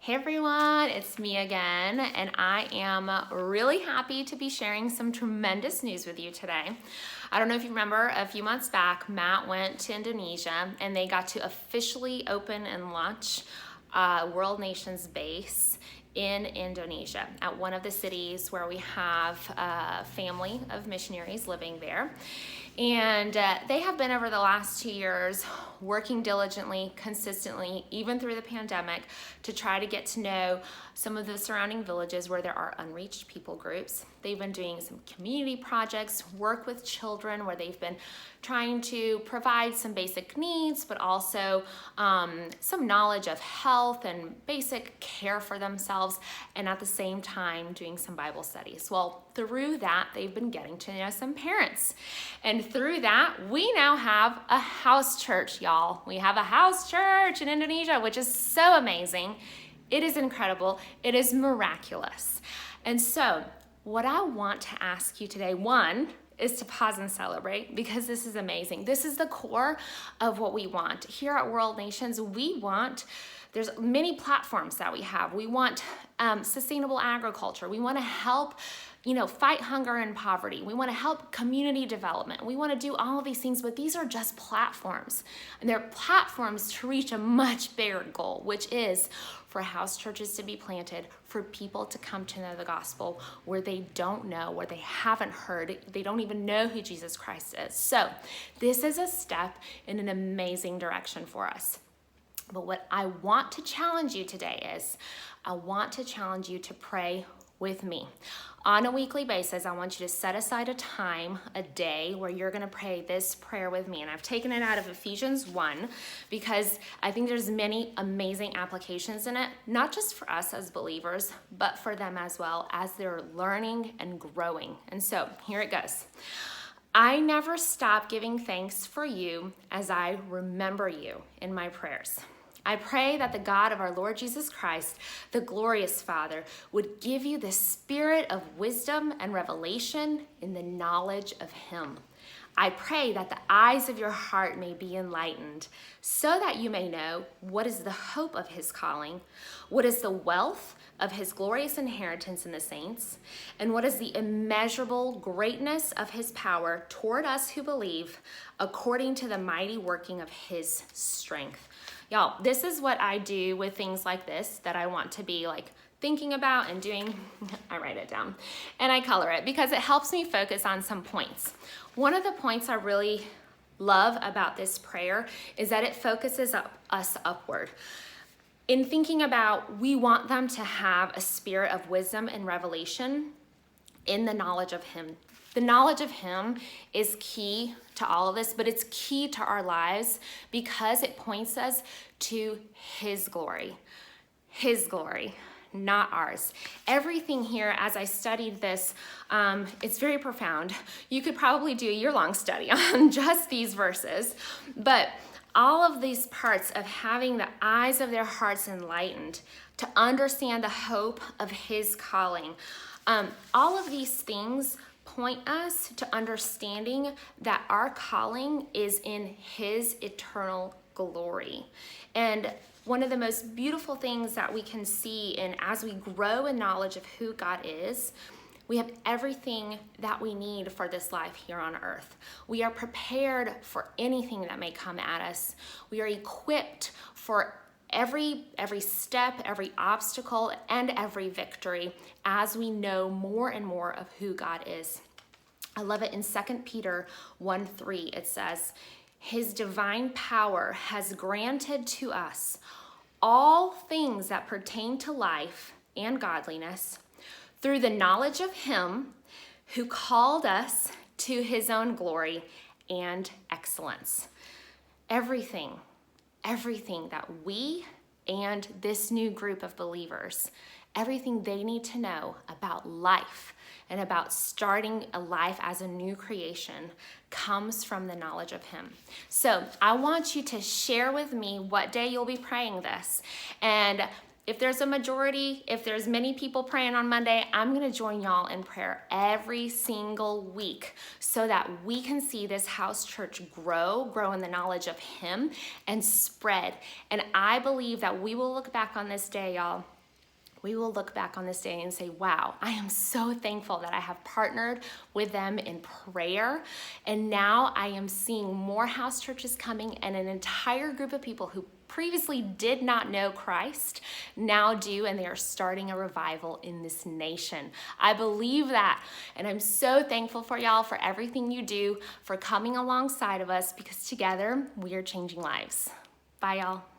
Hey everyone, it's me again, and I am really happy to be sharing some tremendous news with you today. I don't know if you remember, a few months back, Matt went to Indonesia and they got to officially open and launch World Nations Base in Indonesia at one of the cities where we have a family of missionaries living there. And they have been over the last 2 years working diligently, consistently, even through the pandemic, to try to get to know some of the surrounding villages where there are unreached people groups. They've been doing some community projects, work with children, where they've been trying to provide some basic needs, but also some knowledge of health and basic care for themselves, and at the same time doing some Bible studies. Well, through that, they've been getting to know some parents. And through that, we now have a house church, y'all. We have a house church in Indonesia, which is so amazing. It is incredible. It is miraculous. And so, what I want to ask you today, one, is to pause and celebrate, because this is amazing. This is the core of what we want. Here at World Nations, there's many platforms that we have. We want sustainable agriculture. We want to help fight hunger and poverty. We want to help community development. We want to do all of these things, but these are just platforms. And they're platforms to reach a much bigger goal, which is for house churches to be planted, for people to come to know the gospel where they don't know, where they haven't heard, they don't even know who Jesus Christ is. So this is a step in an amazing direction for us. But what I want to challenge you today is, I want to challenge you to pray with me. On a weekly basis, I want you to set aside a time, a day, where you're going to pray this prayer with me. And I've taken it out of Ephesians 1 because I think there's many amazing applications in it, not just for us as believers, but for them as well as they're learning and growing. And so here it goes. I never stop giving thanks for you as I remember you in my prayers. I pray that the God of our Lord Jesus Christ, the glorious Father, would give you the spirit of wisdom and revelation in the knowledge of him. I pray that the eyes of your heart may be enlightened, so that you may know what is the hope of his calling, what is the wealth of his glorious inheritance in the saints, and what is the immeasurable greatness of his power toward us who believe, according to the mighty working of his strength. Y'all, this is what I do with things like this that I want to be thinking about and doing. I write it down and I color it because it helps me focus on some points. One of the points I really love about this prayer is that it focuses us upward. In thinking about, we want them to have a spirit of wisdom and revelation in the knowledge of him. The knowledge of him is key to all of this, but it's key to our lives because it points us to his glory, not ours. Everything here, as I studied this, it's very profound. You could probably do a year-long study on just these verses, but all of these parts of having the eyes of their hearts enlightened to understand the hope of his calling, all of these things point us to understanding that our calling is in his eternal glory. And one of the most beautiful things that we can see as we grow in knowledge of who God is, we have everything that we need for this life here on earth. We are prepared for anything that may come at us. We are equipped for every step, every obstacle, and every victory as we know more and more of who God is. I love it in 2 Peter 1:3. It says, his divine power has granted to us all things that pertain to life and godliness through the knowledge of him who called us to his own glory and excellence. Everything that we and this new group of believers, everything they need to know about life and about starting a life as a new creation comes from the knowledge of him. So I want you to share with me what day you'll be praying this. And if there's a majority, if there's many people praying on Monday, I'm going to join y'all in prayer every single week so that we can see this house church grow in the knowledge of him and spread. And I believe that we will look back on this day, y'all, we will look back on this day and say, wow, I am so thankful that I have partnered with them in prayer. And now I am seeing more house churches coming, and an entire group of people who previously did not know Christ now do, and they are starting a revival in this nation. I believe that, and I'm so thankful for y'all, for everything you do, for coming alongside of us, because together we are changing lives. Bye, y'all.